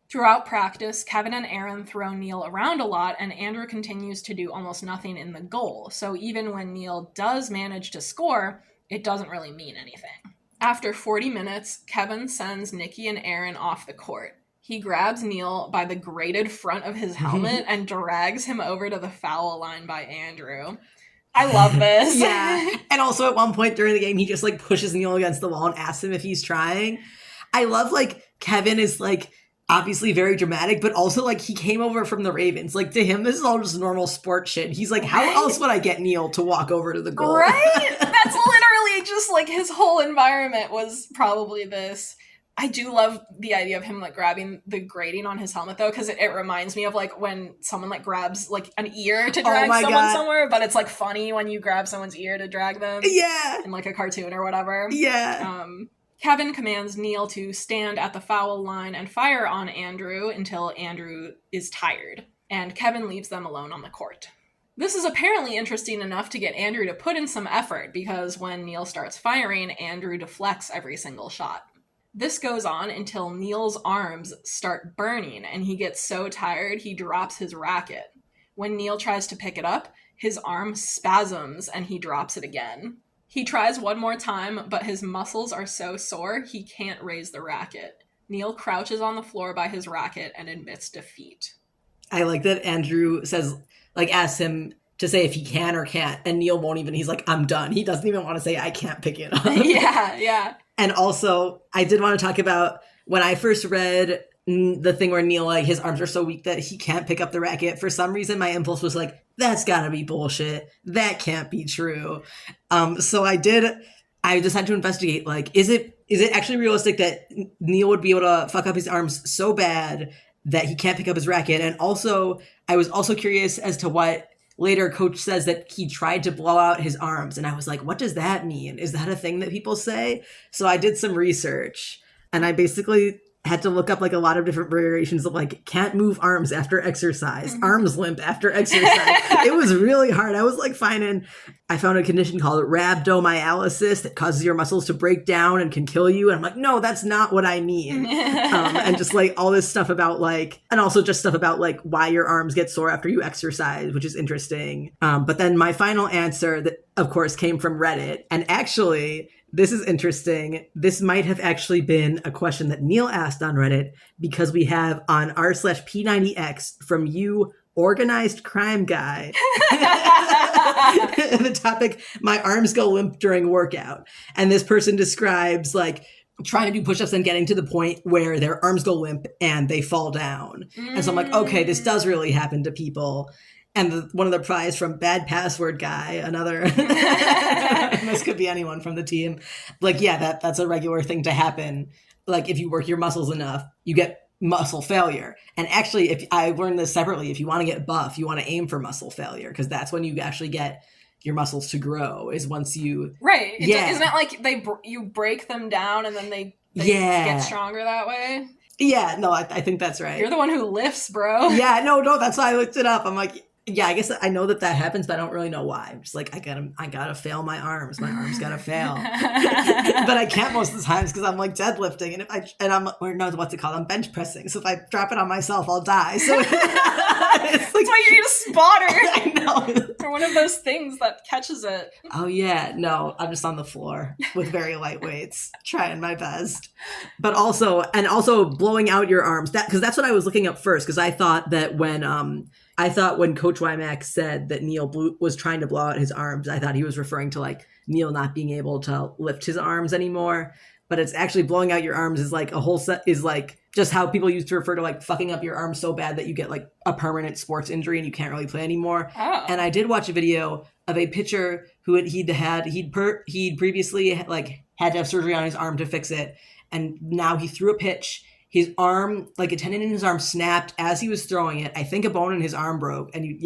Throughout practice, Kevin and Aaron throw Neil around a lot, and Andrew continues to do almost nothing in the goal. So even when Neil does manage to score, it doesn't really mean anything. After 40 minutes, Kevin sends Nikki and Aaron off the court. He grabs Neil by the grated front of his helmet and drags him over to the foul line by Andrew. I love this. Yeah. And also at one point during the game, he just like pushes Neil against the wall and asks him if he's trying. I love like Kevin is like obviously very dramatic, but also like he came over from the Ravens. Like to him, this is all just normal sport shit. He's like, how else would I get Neil to walk over to the goal? Right? That's literally just like his whole environment was probably this. I do love the idea of him like grabbing the grating on his helmet though, because it reminds me of like when someone like grabs like an ear to drag someone somewhere, but it's like funny when you grab someone's ear to drag them. Yeah. In like a cartoon or whatever. Yeah. Kevin commands Neil to stand at the foul line and fire on Andrew until Andrew is tired, and Kevin leaves them alone on the court. This is apparently interesting enough to get Andrew to put in some effort, because when Neil starts firing, Andrew deflects every single shot. This goes on until Neil's arms start burning, and he gets so tired he drops his racket. When Neil tries to pick it up, his arm spasms and he drops it again. He tries one more time, but his muscles are so sore he can't raise the racket. Neil crouches on the floor by his racket and admits defeat. I like that Andrew says, like, asks him to say if he can or can't, and Neil won't even, he's like, I'm done. He doesn't even want to say, I can't pick it up. Yeah. And also, I did want to talk about when I first read the thing where Neil, like, his arms are so weak that he can't pick up the racket. For some reason, my impulse was like, that's gotta be bullshit. That can't be true. So I just had to investigate, like, is it actually realistic that Neil would be able to fuck up his arms so bad that he can't pick up his racket? And also, I was also curious as to what later coach says that he tried to blow out his arms. And I was like, what does that mean? Is that a thing that people say? So I did some research, and I basically had to look up like a lot of different variations of like can't move arms after exercise, arms limp after exercise. It was really hard. I was like I found a condition called rhabdomyolysis that causes your muscles to break down and can kill you. And I'm like, no, that's not what I mean. And just like all this stuff about like, and also just stuff about like why your arms get sore after you exercise, which is interesting. But then my final answer that of course came from Reddit. And actually, this is interesting. This might have actually been a question that Neil asked on Reddit, because we have on r/P90X from you, organized crime guy. The topic, my arms go limp during workout. And this person describes like trying to do push-ups and getting to the point where their arms go limp and they fall down. And so I'm like, okay, this does really happen to people. And one of the replies from Bad Password Guy, another, this could be anyone from the team. Like, yeah, that's a regular thing to happen. Like, if you work your muscles enough, you get muscle failure. And actually, if I learned this separately, if you want to get buff, you want to aim for muscle failure, because that's when you actually get your muscles to grow, is once you... Right. Yeah. Isn't that like you break them down and then they Yeah. get stronger that way? Yeah, no, I think that's right. You're the one who lifts, bro. Yeah, no, that's why I looked it up. I'm like, yeah, I guess I know that happens, but I don't really know why. I'm just like, I gotta fail my arms. My arms gotta fail. But I can't most of the times because I'm like deadlifting, and I'm what's it called? I'm bench pressing. So if I drop it on myself, I'll die. So it's That's why you need a spotter. I know. Or one of those things that catches it. Oh yeah, no, I'm just on the floor with very light weights, trying my best. But also blowing out your arms. Because that's what I was looking up first. Because I thought that when Coach Wymack said that Neil was trying to blow out his arms, I thought he was referring to like Neil not being able to lift his arms anymore. But it's actually blowing out your arms is like a whole set, is like just how people used to refer to like fucking up your arms so bad that you get like a permanent sports injury and you can't really play anymore. Oh. And I did watch a video of a pitcher who he'd previously like had to have surgery on his arm to fix it. And now he threw a pitch. His arm, like a tendon in his arm snapped as he was throwing it. I think a bone in his arm broke. And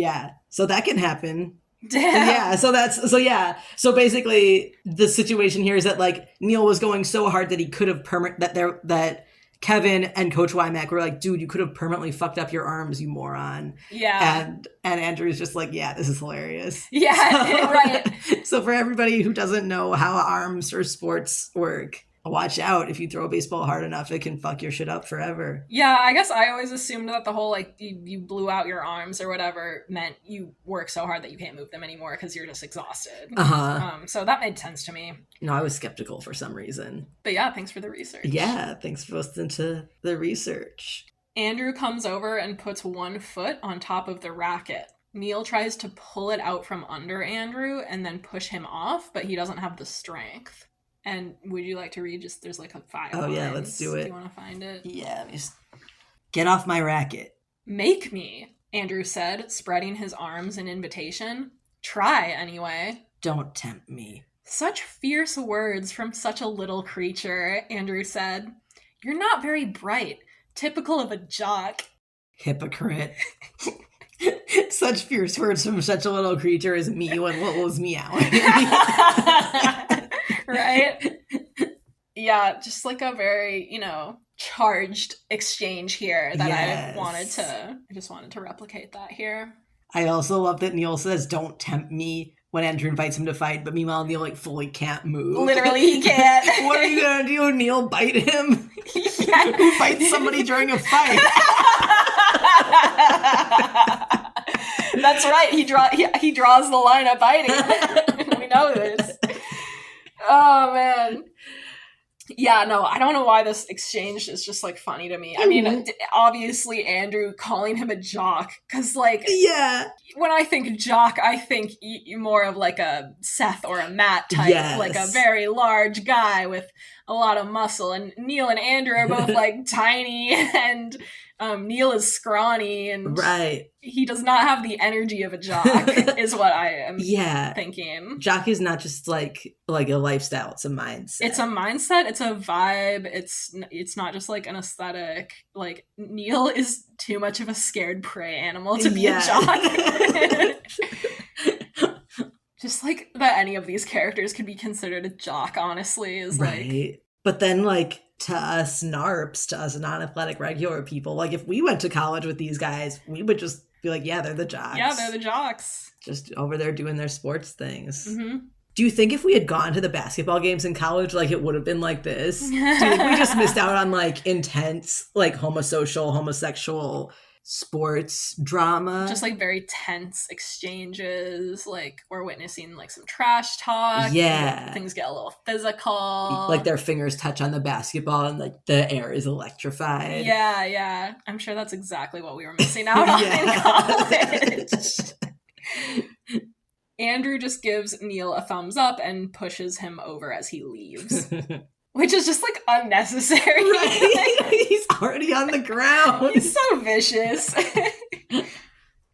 so that can happen. Damn. Yeah. So basically the situation here is that like Neil was going so hard that he could have that Kevin and Coach Wymack were like, dude, you could have permanently fucked up your arms, you moron. Yeah. And Andrew's just like, yeah, this is hilarious. Yeah, right. So for everybody who doesn't know how arms or sports work, watch out. If you throw a baseball hard enough, it can fuck your shit up forever. Yeah, I guess I always assumed that the whole like you blew out your arms or whatever meant you work so hard that you can't move them anymore because you're just exhausted. So that made sense to me. No, I was skeptical for some reason. But yeah, thanks for the research. Yeah, thanks for listening to the research. Andrew comes over and puts one foot on top of the racket. Neil tries to pull it out from under Andrew and then push him off, but he doesn't have the strength. And would you like to read there's like a 5 lines. Yeah, let's do it. Do you want to find it? Yeah, just get off my racket. Make me, Andrew said, spreading his arms in invitation. Try, anyway. Don't tempt me. Such fierce words from such a little creature, Andrew said. You're not very bright. Typical of a jock. Hypocrite. Such fierce words from such a little creature as me when Lolo's meowing. Right? Yeah, just like a very, charged exchange here that Yes. I just wanted to replicate that here. I also love that Neil says, don't tempt me when Andrew invites him to fight, but meanwhile Neil like fully can't move. Literally, he can't. What are you gonna do? Neil bite him? Yeah. Who bites somebody during a fight? That's right. He draws the line at biting. We know this. Oh man. Yeah, no, I don't know why this exchange is just like funny to me. I mean, obviously Andrew calling him a jock, because like, yeah, when I think jock, I think more of like a Seth or a Matt type, yes. Like a very large guy with a lot of muscle. And Neil and Andrew are both like tiny, and Neil is scrawny, and right. He does not have the energy of a jock, is what I am thinking. Jock is not just like a lifestyle; it's a mindset. It's a mindset. It's a vibe. It's not just like an aesthetic. Like Neil is too much of a scared prey animal to be a jock. Just like that any of these characters could be considered a jock, honestly, is right. like. But then, like, to us narps, to us non-athletic regular people, like, if we went to college with these guys, we would just be like, yeah, they're the jocks. Yeah, they're the jocks. Just over there doing their sports things. Mm-hmm. Do you think if we had gone to the basketball games in college, like, it would have been like this? Do you think we just missed out on, like, intense, like, homosexual sports drama? Just like very tense exchanges, like we're witnessing like some trash talk. Yeah. Things get a little physical. Like their fingers touch on the basketball and like the air is electrified. Yeah. I'm sure that's exactly what we were missing out on in college. Andrew just gives Neil a thumbs up and pushes him over as he leaves. Which is just, like, unnecessary. Right? He's already on the ground. He's so vicious.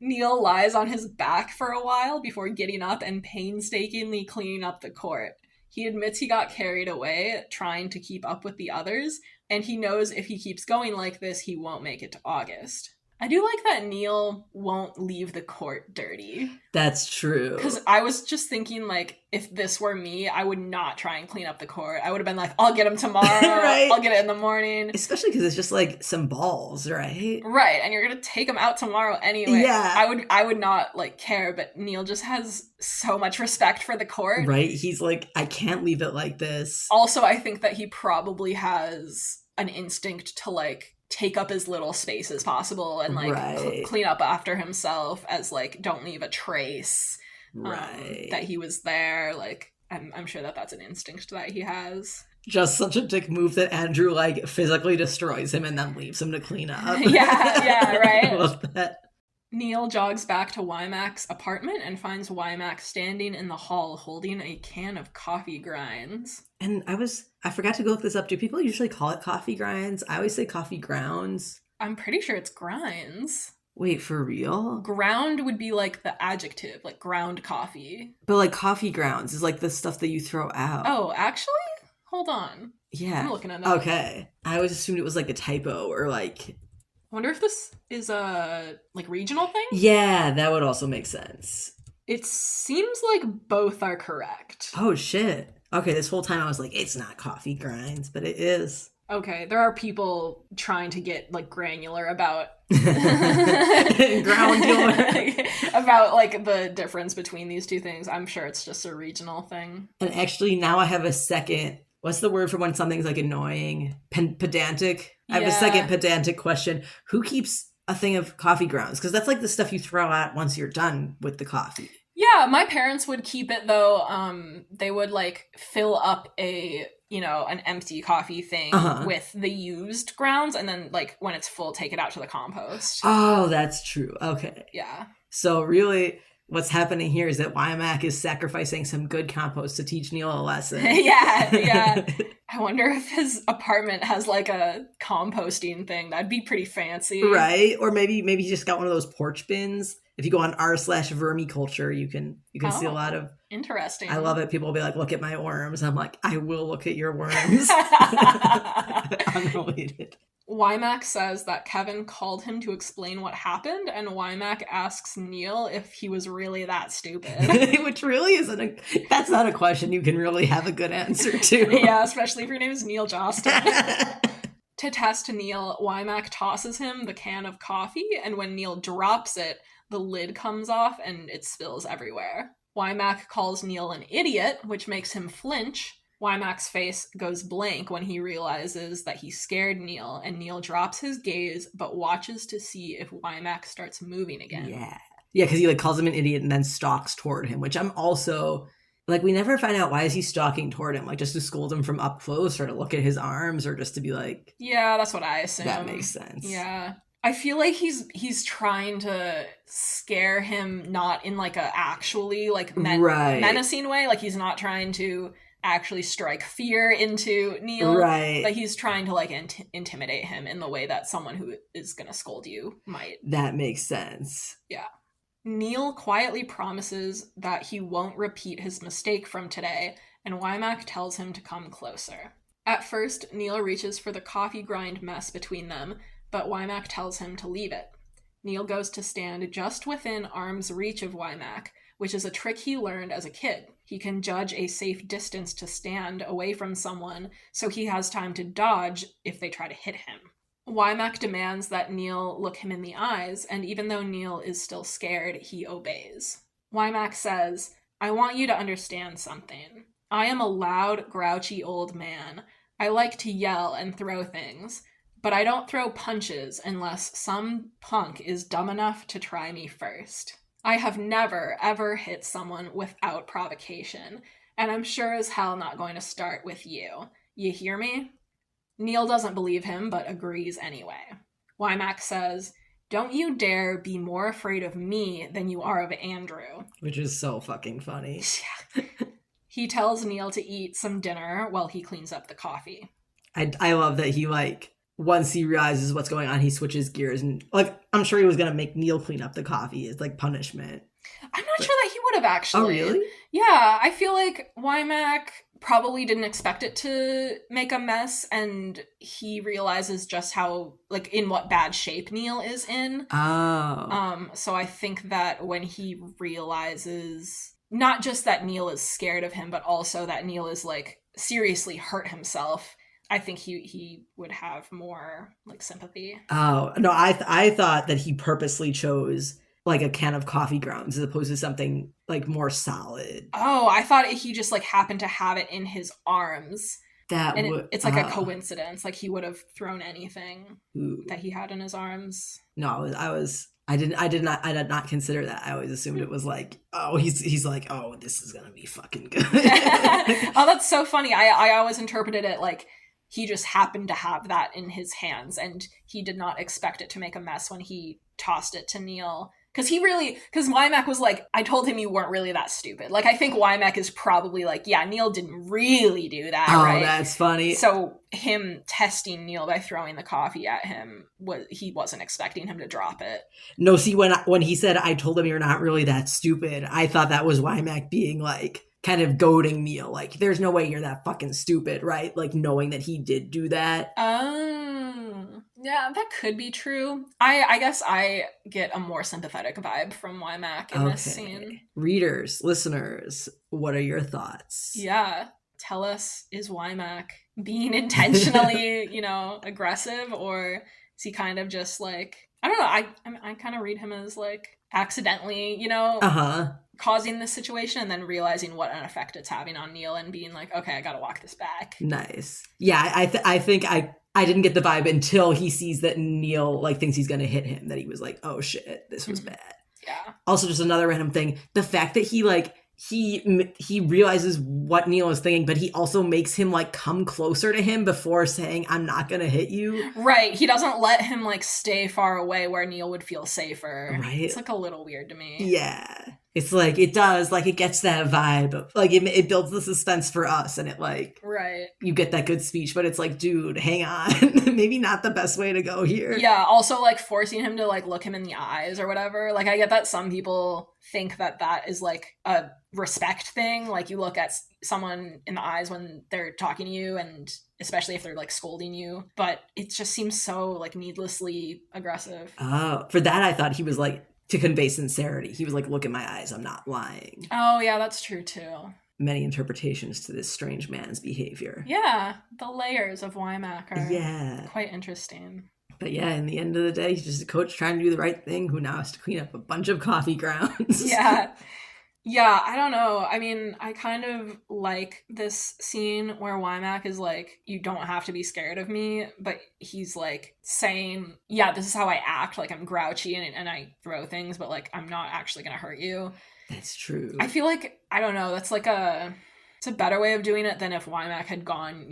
Neil lies on his back for a while before getting up and painstakingly cleaning up the court. He admits he got carried away trying to keep up with the others, and he knows if he keeps going like this, he won't make it to August. I do like that Neil won't leave the court dirty. That's true. Because I was just thinking, like, if this were me, I would not try and clean up the court. I would have been like, I'll get him tomorrow. Right? I'll get it in the morning. Especially because it's just, like, some balls, right? Right, and you're going to take them out tomorrow anyway. Yeah. I would not, like, care, but Neil just has so much respect for the court. Right? He's like, I can't leave it like this. Also, I think that he probably has an instinct to, like, take up as little space as possible and like clean up after himself, as like don't leave a trace that he was there. Like I'm sure that that's an instinct that he has. Just such a dick move that Andrew like physically destroys him and then leaves him to clean up. yeah, right. I love that. Neil jogs back to Wymac's apartment and finds Wymac standing in the hall holding a can of coffee grinds. And I forgot to go look this up. Do people usually call it coffee grinds? I always say coffee grounds. I'm pretty sure it's grinds. Wait, for real? Ground would be like the adjective, like ground coffee. But like coffee grounds is like the stuff that you throw out. Oh, actually? Hold on. Yeah. I'm looking at that. Okay. I always assumed it was like a typo or like... I wonder if this is a like regional thing? Yeah, that would also make sense. It seems like both are correct. Oh, shit. Okay, this whole time I was like, it's not coffee grinds, but it is. Okay, there are people trying to get like granular about about like the difference between these two things. I'm sure it's just a regional thing. And actually now I have a second, what's the word for when something's like annoying? Pedantic? I have a second pedantic question. Who keeps a thing of coffee grounds? Because that's like the stuff you throw out once you're done with the coffee. Yeah, my parents would keep it though. They would like fill up an empty coffee thing with the used grounds, and then like when it's full, take it out to the compost. Oh, that's true. Okay. Yeah. So really what's happening here is that Wymac is sacrificing some good compost to teach Neil a lesson. yeah. I wonder if his apartment has like a composting thing. That'd be pretty fancy. Right? Or maybe he just got one of those porch bins. If you go on r/vermiculture, you can see a lot of... Interesting. I love it. People will be like, look at my worms. I'm like, I will look at your worms. Unrelated. Wymac says that Kevin called him to explain what happened, and Wymac asks Neil if he was really that stupid. Which really isn't that's not a question you can really have a good answer to. Yeah, especially if your name is Neil Jostin. To test Neil, Wymac tosses him the can of coffee, and when Neil drops it, the lid comes off and it spills everywhere. Wymac calls Neil an idiot, which makes him flinch. Wymac's face goes blank when he realizes that he scared Neil, and Neil drops his gaze but watches to see if Wymac starts moving again. Yeah, because he like calls him an idiot and then stalks toward him, which I'm also... Like, we never find out why is he stalking toward him, like just to scold him from up close or to look at his arms or just to be like... Yeah, that's what I assume. That makes sense. Yeah. I feel like he's trying to scare him, not in like a actually like menacing way. Like he's not trying to actually strike fear into Neil. Right. But he's trying to like intimidate him in the way that someone who is going to scold you might. That makes sense. Yeah. Neil quietly promises that he won't repeat his mistake from today, and Wymac tells him to come closer. At first, Neil reaches for the coffee grind mess between them, but Wymac tells him to leave it. Neil goes to stand just within arm's reach of Wymac, which is a trick he learned as a kid. He can judge a safe distance to stand away from someone, so he has time to dodge if they try to hit him. Wymac demands that Neil look him in the eyes, and even though Neil is still scared, he obeys. Wymac says, "I want you to understand something. I am a loud, grouchy old man. I like to yell and throw things, but I don't throw punches unless some punk is dumb enough to try me first. I have never, ever hit someone without provocation, and I'm sure as hell not going to start with you. You hear me?" Neil doesn't believe him, but agrees anyway. Wymac says, "Don't you dare be more afraid of me than you are of Andrew." Which is so fucking funny. He tells Neil to eat some dinner while he cleans up the coffee. I love that he, like, once he realizes what's going on, he switches gears. And, like, I'm sure he was going to make Neil clean up the coffee as, like, punishment. I'm not sure that he would have actually. Oh, really? Yeah, I feel like Wymac probably didn't expect it to make a mess, and he realizes just how, like, in what bad shape Neil is in. Oh. So I think that when he realizes not just that Neil is scared of him, but also that Neil is, like, seriously hurt himself, I think he would have more, like, sympathy. Oh, no, I thought that he purposely chose like a can of coffee grounds as opposed to something like more solid. Oh, I thought he just, like, happened to have it in his arms. That And would it's like a coincidence. Like, he would have thrown anything ooh. that he had in his arms. No, I did not consider that. I always assumed it was like, oh, he's like, oh, this is gonna be fucking good. Oh, that's so funny. I always interpreted it like he just happened to have that in his hands, and he did not expect it to make a mess when he tossed it to Neil. Because Wymack was like, I told him you weren't really that stupid. Like, I think Wymack is probably like, yeah, Neil didn't really do that, right? Oh, that's funny. So him testing Neil by throwing the coffee at him, he wasn't expecting him to drop it. No, see, when he said, I told him you're not really that stupid, I thought that was Wymack being like, kind of goading Neil. Like, there's no way you're that fucking stupid, right? Like, knowing that he did do that. Oh. Yeah, that could be true. I guess I get a more sympathetic vibe from Wymack in this scene. Readers, listeners, what are your thoughts? Yeah. Tell us, is Wymack being intentionally, aggressive, or is he kind of just like, I don't know, I kind of read him as like accidentally, causing this situation and then realizing what an effect it's having on Neil and being like, okay, I gotta walk this back. Nice. Yeah, I think I didn't get the vibe until he sees that Neil like thinks he's gonna hit him, that he was like, oh shit, this was bad. Yeah. Also, just another random thing, the fact that he like he realizes what Neil is thinking, but he also makes him like come closer to him before saying, I'm not gonna hit you. Right. He doesn't let him like stay far away where Neil would feel safer. Right. It's like a little weird to me. Yeah. It's like, it does, like, it gets that vibe. Like, it builds the suspense for us, and it, like, right. You get that good speech, but it's like, dude, hang on. Maybe not the best way to go here. Yeah, also, like, forcing him to, like, look him in the eyes or whatever. Like, I get that some people think that is, like, a respect thing. Like, you look at someone in the eyes when they're talking to you, and especially if they're, like, scolding you. But it just seems so, like, needlessly aggressive. Oh, for that, I thought he was, like, to convey sincerity. He was like, look in my eyes, I'm not lying. Oh, yeah, that's true, too. Many interpretations to this strange man's behavior. Yeah, the layers of Wymack are quite interesting. But yeah, in the end of the day, he's just a coach trying to do the right thing who now has to clean up a bunch of coffee grounds. Yeah, I don't know. I mean, I kind of like this scene where Wymack is like, you don't have to be scared of me, but he's like saying, yeah, this is how I act. Like, I'm grouchy and I throw things, but like, I'm not actually going to hurt you. That's true. I feel like, I don't know, that's like it's a better way of doing it than if Wymack had gone,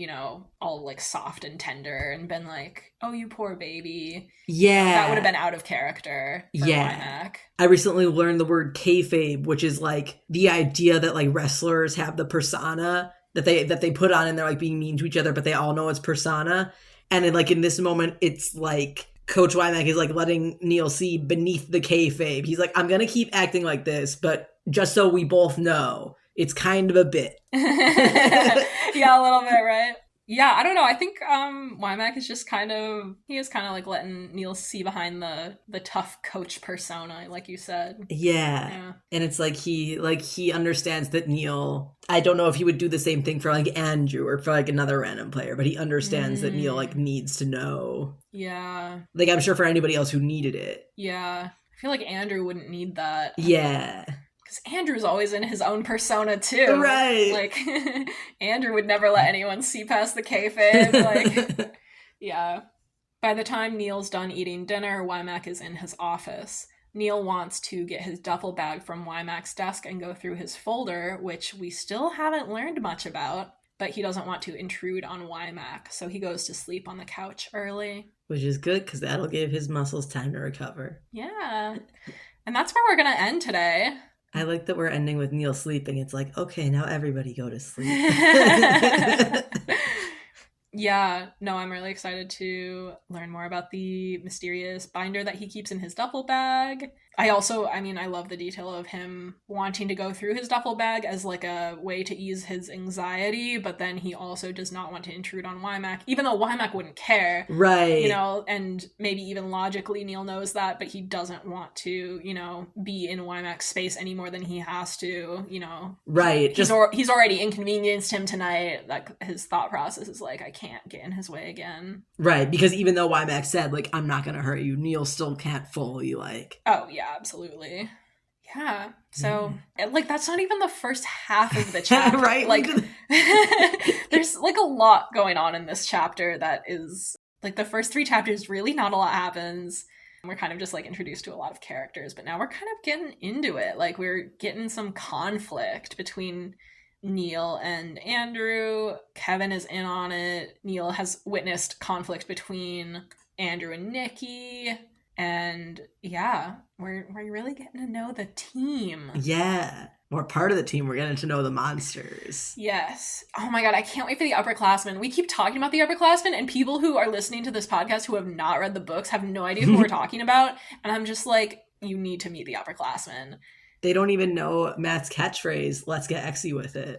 all like soft and tender and been like, oh, you poor baby. Yeah. That would have been out of character for Wymack. I recently learned the word kayfabe, which is like the idea that like wrestlers have the persona that they put on and they're like being mean to each other, but they all know it's persona. And then like in this moment, it's like Coach Wymack is like letting Neil see beneath the kayfabe. He's like, I'm going to keep acting like this, but just so we both know, it's kind of a bit. Yeah, a little bit, right? Yeah, I don't know. I think Wymack is just kind of like letting Neil see behind the tough coach persona, like you said. Yeah. And it's like he understands that Neil, I don't know if he would do the same thing for like Andrew or for like another random player, but he understands that Neil like needs to know. Yeah. Like, I'm sure for anybody else who needed it. Yeah. I feel like Andrew wouldn't need that. Yeah. Andrew's always in his own persona too. Right. Like, Andrew would never let anyone see past the kayfabe. Like, yeah. By the time Neil's done eating dinner, Wymack is in his office. Neil wants to get his duffel bag from Wymack's desk and go through his folder, which we still haven't learned much about, but he doesn't want to intrude on Wymack, so he goes to sleep on the couch early. Which is good, because that'll give his muscles time to recover. Yeah. And that's where we're going to end today. I like that we're ending with Neil sleeping. It's like, okay, now everybody go to sleep. Yeah, no, I'm really excited to learn more about the mysterious binder that he keeps in his duffel bag. I love the detail of him wanting to go through his duffel bag as like a way to ease his anxiety, but then he also does not want to intrude on Wymack, even though Wymack wouldn't care. Right. You know, and maybe even logically Neil knows that, but he doesn't want to, you know, be in Wymack's space any more than he has to, you know. Right. He's already inconvenienced him tonight. Like, his thought process is like, I can't get in his way again. Right, because even though Wymack said, like, I'm not going to hurt you, Neil still can't fully, like... Oh, yeah, absolutely. Yeah. So, like, that's not even the first half of the chapter. Right? Like, there's, like, a lot going on in this chapter that is, like, the first 3 chapters, really not a lot happens. We're kind of just, like, introduced to a lot of characters, but now we're kind of getting into it. Like, we're getting some conflict between Neil and Andrew. Kevin is in on it. Neil has witnessed conflict between Andrew and Nikki. And yeah, we're really getting to know the team. Yeah. We're part of the team. We're getting to know the monsters. Yes. Oh my god, I can't wait for the upperclassmen. We keep talking about the upperclassmen, and people who are listening to this podcast who have not read the books have no idea who we're talking about. And I'm just like, you need to meet the upperclassmen. They don't even know Matt's catchphrase, let's get exy with it.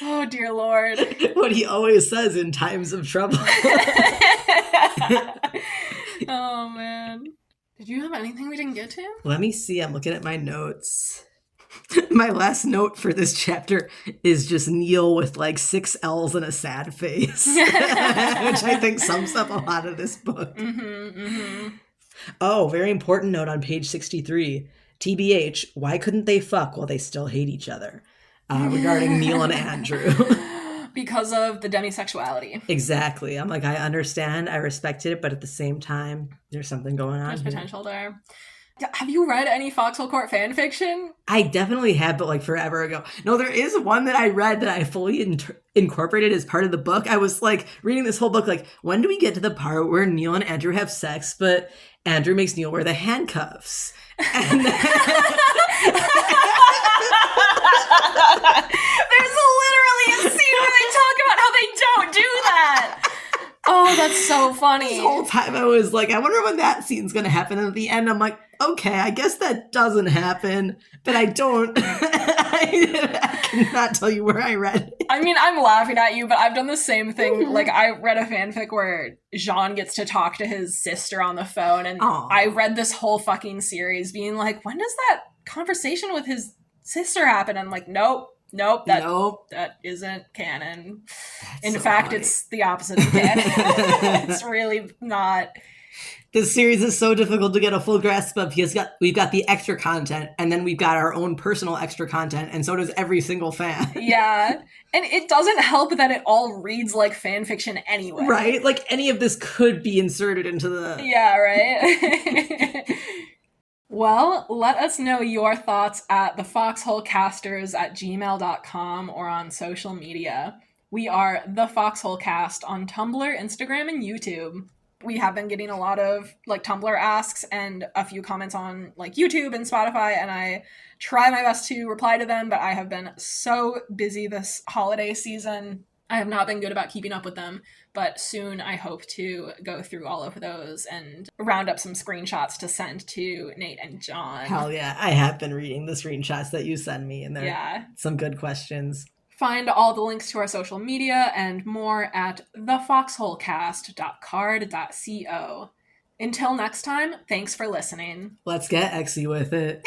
Oh, dear Lord. What he always says in times of trouble. Oh, man. Did you have anything we didn't get to? Let me see. I'm looking at my notes. My last note for this chapter is just Neil with like 6 L's and a sad face, which I think sums up a lot of this book. Mm-hmm, mm-hmm. Oh, very important note on page 63. TBH, why couldn't they fuck while they still hate each other? Regarding Neil and Andrew. Because of the demisexuality. Exactly. I'm like, I understand, I respected it, but at the same time, there's something going on. There's here. potential there. Have you read any Foxhole Court fan fiction? I definitely have, but like forever ago. No, there is one that I read that I fully incorporated as part of the book. I was like reading this whole book, like, when do we get to the part where Neil and Andrew have sex, but Andrew makes Neil wear the handcuffs? And there's literally a scene where they talk about how they don't do that. Oh, that's so funny. This whole time I was like, I wonder when that scene's going to happen. And at the end, I'm like, okay, I guess that doesn't happen, but I don't. I cannot tell you where I read it. I mean, I'm laughing at you, but I've done the same thing. Like, I read a fanfic where Jean gets to talk to his sister on the phone, and Aww. I read this whole fucking series being like, when does that conversation with his sister happen? I'm like, nope, that isn't canon. In fact, funny. It's the opposite of canon. It's really not. This series is so difficult to get a full grasp of because we've got the extra content, and then we've got our own personal extra content, and so does every single fan. Yeah. And it doesn't help that it all reads like fan fiction anyway. Right? Like, any of this could be inserted into the... Yeah, right? Well, let us know your thoughts at thefoxholecasters@gmail.com or on social media. We are The Foxhole Cast on Tumblr, Instagram, and YouTube. We have been getting a lot of like Tumblr asks and a few comments on like YouTube and Spotify, and I try my best to reply to them, but I have been so busy this holiday season. I have not been good about keeping up with them, but soon I hope to go through all of those and round up some screenshots to send to Nate and John. Hell yeah, I have been reading the screenshots that you send me, and they're some good questions. Find all the links to our social media and more at thefoxholecast.card.co. Until next time, thanks for listening. Let's get exy with it.